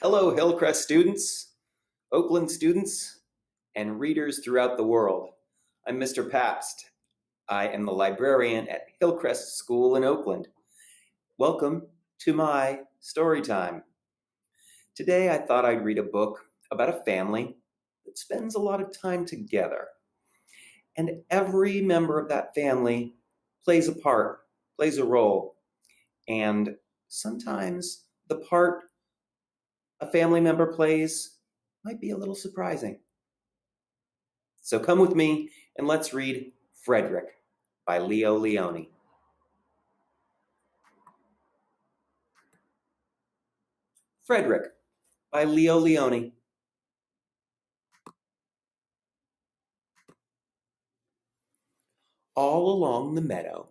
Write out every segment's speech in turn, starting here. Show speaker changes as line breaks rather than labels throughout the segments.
Hello, Hillcrest students, Oakland students, and readers throughout the world. I'm Mr. Pabst. I am the librarian at Hillcrest School in Oakland. Welcome to my story time. Today I thought I'd read a book about a family that spends a lot of time together. And every member of that family plays a part, plays a role. And sometimes the part a family member plays might be a little surprising. So come with me and let's read Frederick by Leo Lionni. Frederick by Leo Lionni. All along the meadow,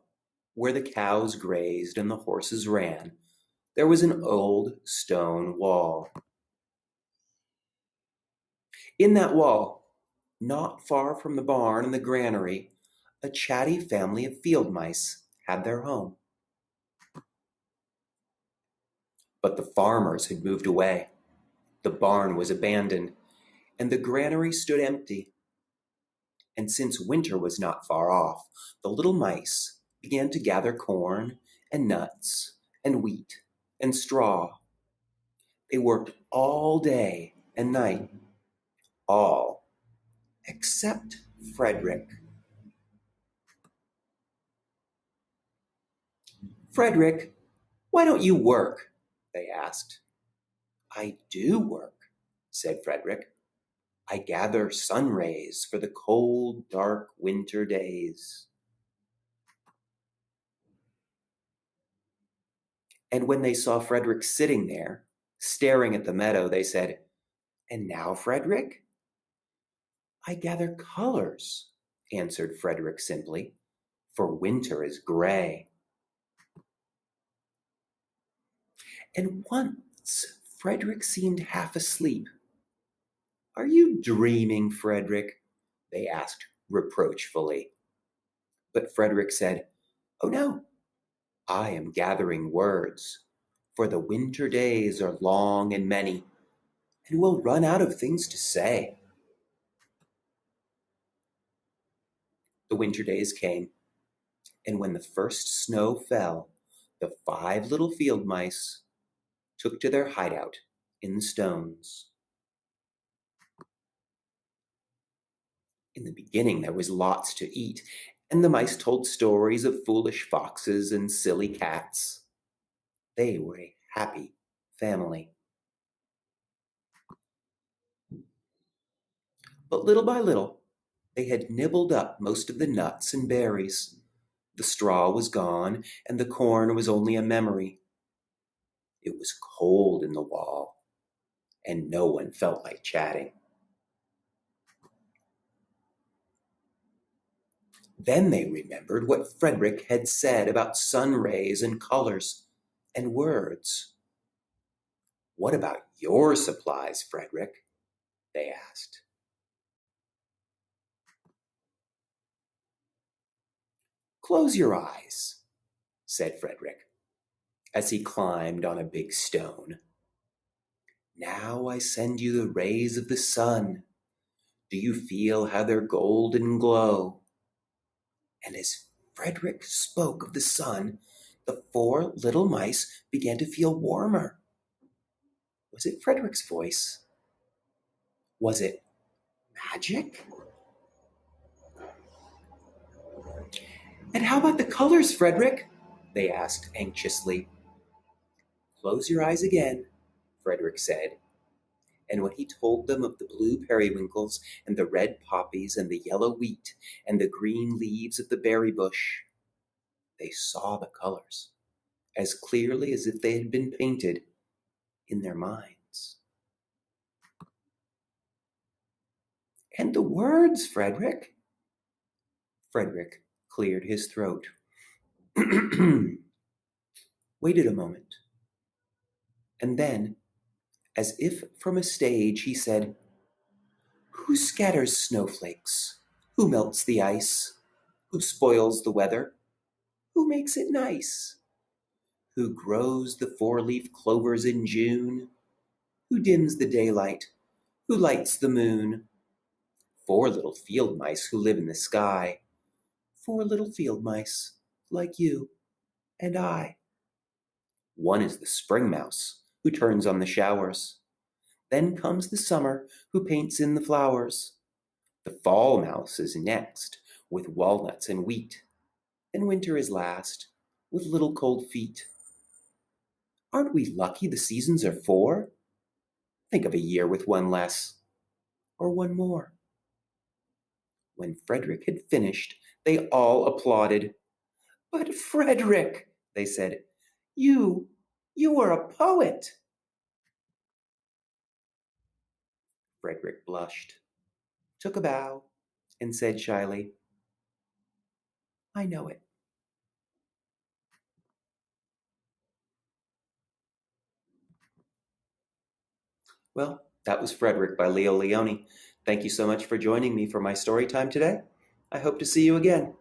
where the cows grazed and the horses ran, there was an old stone wall. In that wall, not far from the barn and the granary, a chatty family of field mice had their home. But the farmers had moved away. The barn was abandoned, and the granary stood empty. And since winter was not far off, the little mice began to gather corn and nuts and wheat and straw. They worked all day and night, all except Frederick. "Frederick, why don't you work?" they asked. "I do work," said Frederick. "I gather sun rays for the cold, dark winter days." And when they saw Frederick sitting there, staring at the meadow, they said, "And now, Frederick?" "I gather colors," answered Frederick simply, "for winter is gray." And once Frederick seemed half asleep. "Are you dreaming, Frederick?" they asked reproachfully. But Frederick said, "Oh no, I am gathering words, for the winter days are long and many, and we'll run out of things to say." The winter days came, and when the first snow fell, the 5 little field mice took to their hideout in the stones. In the beginning, there was lots to eat, and the mice told stories of foolish foxes and silly cats. They were a happy family. But little by little, they had nibbled up most of the nuts and berries. The straw was gone, and the corn was only a memory. It was cold in the wall, and no one felt like chatting. Then they remembered what Frederick had said about sun rays and colors and words. "What about your supplies, Frederick?" they asked. "Close your eyes," said Frederick, as he climbed on a big stone. "Now I send you the rays of the sun. Do you feel how their golden glow?" And as Frederick spoke of the sun, the 4 little mice began to feel warmer. Was it Frederick's voice? Was it magic? "And how about the colors, Frederick?" they asked anxiously. "Close your eyes again," Frederick said. And when he told them of the blue periwinkles and the red poppies and the yellow wheat and the green leaves of the berry bush, they saw the colors as clearly as if they had been painted in their minds. "And the words, Frederick?" Frederick cleared his throat. Waited a moment. And then, as if from a stage, he said, "Who scatters snowflakes? Who melts the ice? Who spoils the weather? Who makes it nice? Who grows the 4-leaf clovers in June? Who dims the daylight? Who lights the moon? 4 little field mice who live in the sky. 4 little field mice, like you and I. One is the spring mouse, who turns on the showers. Then comes the summer, who paints in the flowers. The fall mouse is next, with walnuts and wheat. Then winter is last, with little cold feet. Aren't we lucky the seasons are 4? Think of a year with one less, or one more. When Frederick had finished, they all applauded. "But Frederick," they said, you are a poet." Frederick blushed, took a bow, and said shyly, "I know it." Well, that was Frederick by Leo Lionni. Thank you so much for joining me for my story time today. I hope to see you again.